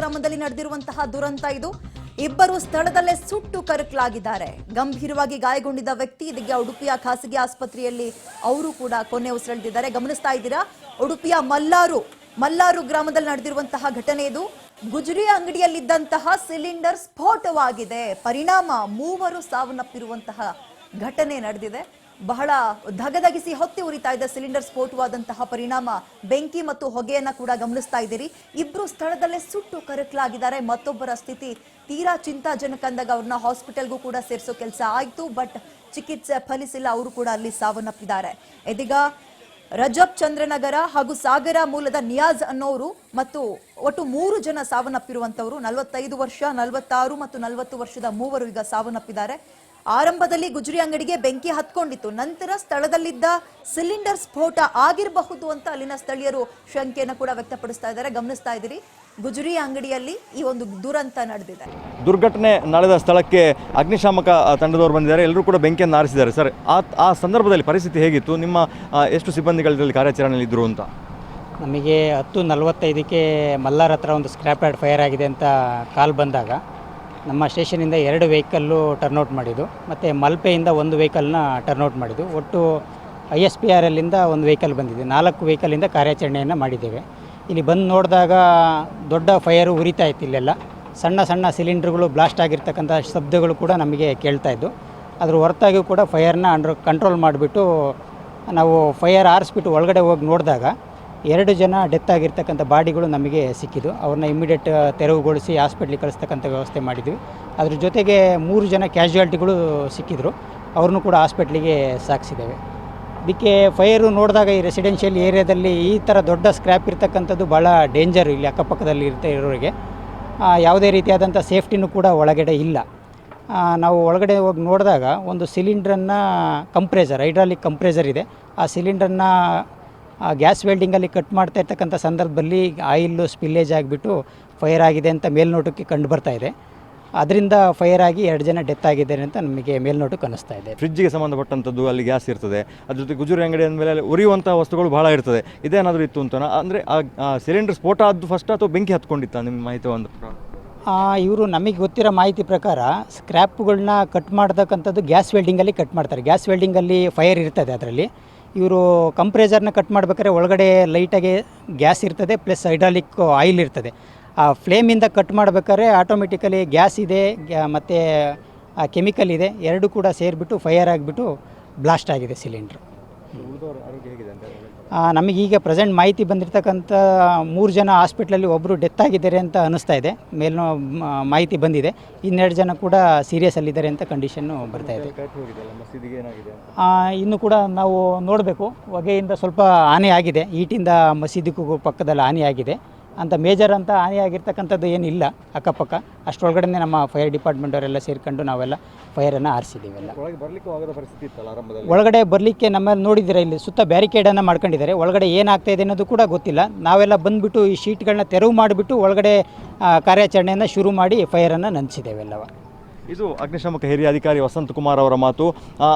ಗ್ರಾಮದಲ್ಲಿ ನಡೆದಿರುವಂತಹ ದುರಂತ ಇದು. ಇಬ್ಬರು ಸ್ಥಳದಲ್ಲೇ ಸುಟ್ಟು ಕರಕಲಾಗಿದ್ದಾರೆ. ಗಂಭೀರವಾಗಿ ಗಾಯಗೊಂಡಿದ್ದ ವ್ಯಕ್ತಿ ಇದೀಗ ಉಡುಪಿಯ ಖಾಸಗಿ ಆಸ್ಪತ್ರೆಯಲ್ಲಿ ಅವರು ಕೂಡ ಕೊನೆ ಉಸಿರೆಳೆದಿದ್ದಾರೆ. ಗಮನಿಸ್ತಾ ಇದ್ದೀರಾ, ಉಡುಪಿಯ ಮಲ್ಲಾರು ಗ್ರಾಮದಲ್ಲಿ ನಡೆದಿರುವಂತಹ ಘಟನೆ ಇದು. ಗುಜರಿ ಅಂಗಡಿಯಲ್ಲಿದ್ದಂತಹ ಸಿಲಿಂಡರ್ ಸ್ಫೋಟವಾಗಿದೆ. ಪರಿಣಾಮ ಮೂವರು ಸಾವನ್ನಪ್ಪಿರುವಂತಹ ಘಟನೆ ನಡೆದಿದೆ. ಬಹಳ ಧಗಧಗಿಸಿ ಹೊತ್ತಿ ಉರಿತಾ ಇದ್ದ ಸಿಲಿಂಡರ್ ಸ್ಫೋಟವಾದಂತಹ ಪರಿಣಾಮ ಬೆಂಕಿ ಮತ್ತು ಹೊಗೆಯನ್ನ ಕೂಡ ಗಮನಿಸ್ತಾ ಇದ್ದೀರಿ. ಇಬ್ರು ಸ್ಥಳದಲ್ಲೇ ಸುಟ್ಟು ಕರಕಲಾಗಿದ್ದಾರೆ. ಮತ್ತೊಬ್ಬರ ಸ್ಥಿತಿ ತೀರಾ ಚಿಂತಾಜನಕ ಅಂದಾಗ ಅವ್ರನ್ನ ಹಾಸ್ಪಿಟಲ್ಗೂ ಕೂಡ ಸೇರಿಸೋ ಕೆಲಸ ಆಯ್ತು. ಬಟ್ ಚಿಕಿತ್ಸೆ ಫಲಿಸಿಲ್ಲ, ಅವರು ಕೂಡ ಅಲ್ಲಿ ಸಾವನ್ನಪ್ಪಿದ್ದಾರೆ. ಇದೀಗ ರಜಬ್ ಚಂದ್ರನಗರ ಹಾಗೂ ಸಾಗರ ಮೂಲದ ನಿಯಾಜ್ ಅನ್ನೋರು ಮತ್ತು ಒಟ್ಟು 3 ಜನ ಸಾವನ್ನಪ್ಪಿರುವಂತವರು. 45 ವರ್ಷ, 46 ಮತ್ತು 40 ವರ್ಷದ ಮೂವರು ಈಗ ಸಾವನ್ನಪ್ಪಿದ್ದಾರೆ. ಆರಂಭದಲ್ಲಿ ಗುಜರಿ ಅಂಗಡಿಗೆ ಬೆಂಕಿ ಹತ್ಕೊಂಡಿತ್ತು. ನಂತರ ಸ್ಥಳದಲ್ಲಿದ್ದ ಸಿಲಿಂಡರ್ ಸ್ಫೋಟ ಆಗಿರಬಹುದು ಅಂತ ಅಲ್ಲಿನ ಸ್ಥಳೀಯರು ಶಂಕೆಯನ್ನು ಕೂಡ ವ್ಯಕ್ತಪಡಿಸ್ತಾ ಇದ್ದಾರೆ. ಗಮನಿಸ್ತಾ ಇದ್ದೀರಿ, ಗುಜರಿ ಅಂಗಡಿಯಲ್ಲಿ ಈ ಒಂದು ದುರಂತ ನಡೆದಿದೆ. ದುರ್ಘಟನೆ ನಡೆದ ಸ್ಥಳಕ್ಕೆ ಅಗ್ನಿಶಾಮಕ ತಂಡದವರು ಬಂದಿದ್ದಾರೆ. ಎಲ್ಲರೂ ಕೂಡ ಬೆಂಕಿಯನ್ನು ಆರಿಸಿದ್ದಾರೆ. ಸರ್, ಆ ಸಂದರ್ಭದಲ್ಲಿ ಪರಿಸ್ಥಿತಿ ಹೇಗಿತ್ತು? ನಿಮ್ಮ ಎಷ್ಟು ಸಿಬ್ಬಂದಿಗಳಲ್ಲಿ ಕಾರ್ಯಾಚರಣೆಯಲ್ಲಿ ಇದ್ರು ಅಂತ? ನಮಗೆ 10:45ಕ್ಕೆ ಮಲ್ಲಾರ್ ಹತ್ರ ಒಂದು ಸ್ಕ್ರ್ಯಾಪ್ ಯಾರ್ಡ್ ಫೈರ್ ಆಗಿದೆ ಅಂತ ಕಾಲ್ ಬಂದಾಗ ನಮ್ಮ ಸ್ಟೇಷನಿಂದ 2 ವೆಹಿಕಲ್ಲು ಟರ್ನ್ಔಟ್ ಮಾಡಿದ್ದು, ಮತ್ತು ಮಲ್ಪೆಯಿಂದ 1 ವೆಹಿಕಲ್ನ ಟರ್ನ್ಔಟ್ ಮಾಡಿದ್ದು. ಒಟ್ಟು ISPRLಿಂದ 1 ವೆಹಿಕಲ್ ಬಂದಿದೆ. 4 ವೆಹಿಕಲಿಂದ ಕಾರ್ಯಾಚರಣೆಯನ್ನು ಮಾಡಿದ್ದೇವೆ. ಇಲ್ಲಿ ಬಂದು ನೋಡಿದಾಗ ದೊಡ್ಡ ಫೈರು ಉರಿತಾ ಇತ್ತು. ಇಲ್ಲೆಲ್ಲ ಸಣ್ಣ ಸಣ್ಣ ಸಿಲಿಂಡರ್ಗಳು ಬ್ಲಾಸ್ಟ್ ಆಗಿರ್ತಕ್ಕಂಥ ಶಬ್ದಗಳು ಕೂಡ ನಮಗೆ ಕೇಳ್ತಾ ಇದ್ದು. ಅದ್ರ ಹೊರತಾಗಿಯೂ ಕೂಡ ಫೈರ್ನ ಕಂಟ್ರೋಲ್ ಮಾಡಿಬಿಟ್ಟು ನಾವು ಫೈರ್ ಆರಿಸ್ಬಿಟ್ಟು ಒಳಗಡೆ ಹೋಗಿ ನೋಡಿದಾಗ 2 ಜನ ಡೆತ್ ಆಗಿರ್ತಕ್ಕಂಥ ಬಾಡಿಗಳು ನಮಗೆ ಸಿಕ್ಕಿದ್ದು. ಅವ್ರನ್ನ ಇಮಿಡಿಯೇಟ್ ತೆರವುಗೊಳಿಸಿ ಹಾಸ್ಪಿಟ್ಲಿಗೆ ಕಳಿಸ್ತಕ್ಕಂಥ ವ್ಯವಸ್ಥೆ ಮಾಡಿದ್ವಿ. ಅದ್ರ ಜೊತೆಗೆ 3 ಜನ ಕ್ಯಾಶುಯಾಲಿಟಿಗಳು ಸಿಕ್ಕಿದ್ರು, ಅವ್ರನ್ನೂ ಕೂಡ ಹಾಸ್ಪಿಟ್ಲಿಗೆ ಸಾಗಿಸಿದ್ದೇವೆ. ಇದಕ್ಕೆ ಫೈರು ನೋಡಿದಾಗ ಈ ರೆಸಿಡೆನ್ಷಿಯಲ್ ಏರಿಯಾದಲ್ಲಿ ಈ ಥರ ದೊಡ್ಡ ಸ್ಕ್ರ್ಯಾಪ್ ಇರ್ತಕ್ಕಂಥದ್ದು ಭಾಳ ಡೇಂಜರು. ಇಲ್ಲಿ ಅಕ್ಕಪಕ್ಕದಲ್ಲಿ ಇರೋರಿಗೆ ಯಾವುದೇ ರೀತಿಯಾದಂಥ ಸೇಫ್ಟಿನೂ ಕೂಡ ಒಳಗಡೆ ಇಲ್ಲ. ನಾವು ಒಳಗಡೆ ಹೋಗಿ ನೋಡಿದಾಗ ಒಂದು ಸಿಲಿಂಡ್ರನ್ನು ಹೈಡ್ರಾಲಿಕ್ ಕಂಪ್ರೆಸರ್ ಇದೆ. ಆ ಸಿಲಿಂಡ್ರನ್ನು ಗ್ಯಾಸ್ ವೆಲ್ಡಿಂಗಲ್ಲಿ ಕಟ್ ಮಾಡ್ತಾ ಇರ್ತಕ್ಕಂಥ ಸಂದರ್ಭದಲ್ಲಿ ಆಯಿಲ್ಲು ಸ್ಪಿಲ್ಲೇಜ್ ಆಗಿಬಿಟ್ಟು ಫೈರ್ ಆಗಿದೆ ಅಂತ ಮೇಲ್ನೋಟಕ್ಕೆ ಕಂಡು ಬರ್ತಾ ಇದೆ. ಅದರಿಂದ ಫೈರ್ ಆಗಿ 2 ಜನ ಡೆತ್ ಆಗಿದ್ದಾರೆ ಅಂತ ನಮಗೆ ಮೇಲ್ನೋಟಕ್ಕೆ ಅನ್ನಿಸ್ತಾ ಇದೆ. ಫ್ರಿಡ್ಜಿಗೆ ಸಂಬಂಧಪಟ್ಟಂಥದ್ದು ಅಲ್ಲಿ ಗ್ಯಾಸ್ ಇರ್ತದೆ, ಅದ್ರ ಜೊತೆ ಗುಜರಿ ಅಂಗಡಿ ಅಂದಮೇಲೆ ಅಲ್ಲಿ ಉರಿಯುವಂಥ ವಸ್ತುಗಳು ಭಾಳ ಇರ್ತದೆ. ಇದೇನಾದರೂ ಇತ್ತು ಅಂತ ಅಂದರೆ ಆ ಸಿಲಿಂಡರ್ ಸ್ಫೋಟ ಆದ್ದು ಫಸ್ಟ್ ಅಥವಾ ಬೆಂಕಿ ಹತ್ಕೊಂಡಿತ್ತ? ನಿಮ್ಮ ಮಾಹಿತಿ ಒಂದು ಇವರು ನಮಗೆ ಗೊತ್ತಿರೋ ಮಾಹಿತಿ ಪ್ರಕಾರ ಸ್ಕ್ರ್ಯಾಪ್ಗಳನ್ನ ಕಟ್ ಮಾಡ್ತಕ್ಕಂಥದ್ದು ಗ್ಯಾಸ್ ವೆಲ್ಡಿಂಗಲ್ಲಿ ಕಟ್ ಮಾಡ್ತಾರೆ. ಗ್ಯಾಸ್ ವೆಲ್ಡಿಂಗಲ್ಲಿ ಫೈರ್ ಇರ್ತದೆ. ಅದರಲ್ಲಿ ಇವರು ಕಂಪ್ರೆಸರ್ನ ಕಟ್ ಮಾಡ್ಬೇಕಾದ್ರೆ ಒಳಗಡೆ ಲೈಟಾಗಿ ಗ್ಯಾಸ್ ಇರ್ತದೆ, ಪ್ಲಸ್ ಹೈಡ್ರಾಲಿಕ್ ಆಯಿಲ್ ಇರ್ತದೆ. ಆ ಫ್ಲೇಮಿಂದ ಕಟ್ ಮಾಡ್ಬೇಕಾದ್ರೆ ಆಟೋಮೆಟಿಕಲಿ ಗ್ಯಾಸ್ ಇದೆ ಮತ್ತು ಕೆಮಿಕಲ್ ಇದೆ, 2 ಕೂಡ ಸೇರಿಬಿಟ್ಟು ಫೈರ್ ಆಗಿಬಿಟ್ಟು ಬ್ಲಾಸ್ಟ್ ಆಗಿದೆ ಸಿಲಿಂಡ್ರ್. ನಮಗೀಗ ಪ್ರೆಸೆಂಟ್ ಮಾಹಿತಿ ಬಂದಿರತಕ್ಕಂಥ 3 ಜನ ಹಾಸ್ಪಿಟ್ಲಲ್ಲಿ ಒಬ್ಬರು ಡೆತ್ ಆಗಿದ್ದಾರೆ ಅಂತ ಅನ್ನಿಸ್ತಾ ಇದೆ. ಮೇಲಿನ ಮಾಹಿತಿ ಬಂದಿದೆ. 2 ಜನ ಕೂಡ ಸೀರಿಯಸ್ಸಲ್ಲಿದ್ದಾರೆ ಅಂತ ಕಂಡೀಷನ್ನು ಬರ್ತಾ ಇದೆ. ಇನ್ನು ಕೂಡ ನಾವು ನೋಡಬೇಕು. ಹೊಗೆಯಿಂದ ಸ್ವಲ್ಪ ಹಾನಿ ಆಗಿದೆ, ಈಟಿಂದ ಮಸೀದಿಗೂ ಪಕ್ಕದಲ್ಲಿ ಹಾನಿ ಆಗಿದೆ ಅಂತ. ಮೇಜರ್ ಅಂತ ಹಾನಿ ಆಗಿರ್ತಕ್ಕಂಥದ್ದು ಏನಿಲ್ಲ ಅಕ್ಕಪಕ್ಕ. ಅಷ್ಟರೊಳಗಡೆ ನಮ್ಮ ಫೈರ್ ಡಿಪಾರ್ಟ್ಮೆಂಟ್ ಅವರೆಲ್ಲ ಸೇರಿಕೊಂಡು ನಾವೆಲ್ಲ ಫೈರನ್ನು ಆರಿಸಿದ್ದೀವೆಲ್ಲ. ಒಳಗಡೆ ಬರಲಿಕ್ಕೆ ನಮ್ಮಲ್ಲಿ ನೋಡಿದ್ದೀರ, ಇಲ್ಲಿ ಸುತ್ತ ಬ್ಯಾರಿಕೇಡನ್ನು ಮಾಡ್ಕೊಂಡಿದ್ದಾರೆ. ಒಳಗಡೆ ಏನಾಗ್ತಾ ಇದೆ ಅನ್ನೋದು ಕೂಡ ಗೊತ್ತಿಲ್ಲ. ನಾವೆಲ್ಲ ಬಂದುಬಿಟ್ಟು ಈ ಶೀಟ್ಗಳನ್ನ ತೆರವು ಮಾಡಿಬಿಟ್ಟು ಒಳಗಡೆ ಕಾರ್ಯಾಚರಣೆಯನ್ನು ಶುರು ಮಾಡಿ ಫೈರನ್ನು ನಂದಿಸಿದ್ದೇವೆಲ್ಲವ. ಇದು ಅಗ್ನಿಶಾಮಕ ಹಿರಿಯ ಅಧಿಕಾರಿ ವಸಂತ್ ಕುಮಾರ್ ಅವರ ಮಾತು.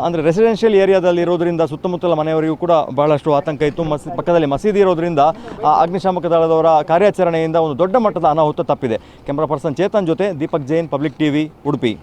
ಅಂದರೆ ರೆಸಿಡೆನ್ಷಿಯಲ್ ಏರಿಯಾದಲ್ಲಿ ಇರೋದ್ರಿಂದ ಸುತ್ತಮುತ್ತಲ ಮನೆಯವರಿಗೂ ಕೂಡ ಬಹಳಷ್ಟು ಆತಂಕ ಇತ್ತು. ಪಕ್ಕದಲ್ಲಿ ಮಸೀದಿ ಇರೋದ್ರಿಂದ ಅಗ್ನಿಶಾಮಕ ದಳದವರ ಕಾರ್ಯಾಚರಣೆಯಿಂದ ಒಂದು ದೊಡ್ಡ ಮಟ್ಟದ ಅನಾಹುತ ತಪ್ಪಿದೆ. ಕ್ಯಾಮ್ರಾ ಪರ್ಸನ್ ಚೇತನ್ ಜೊತೆ ದೀಪಕ್ ಜೈನ್, ಪಬ್ಲಿಕ್ ಟಿವಿ, ಉಡುಪಿ.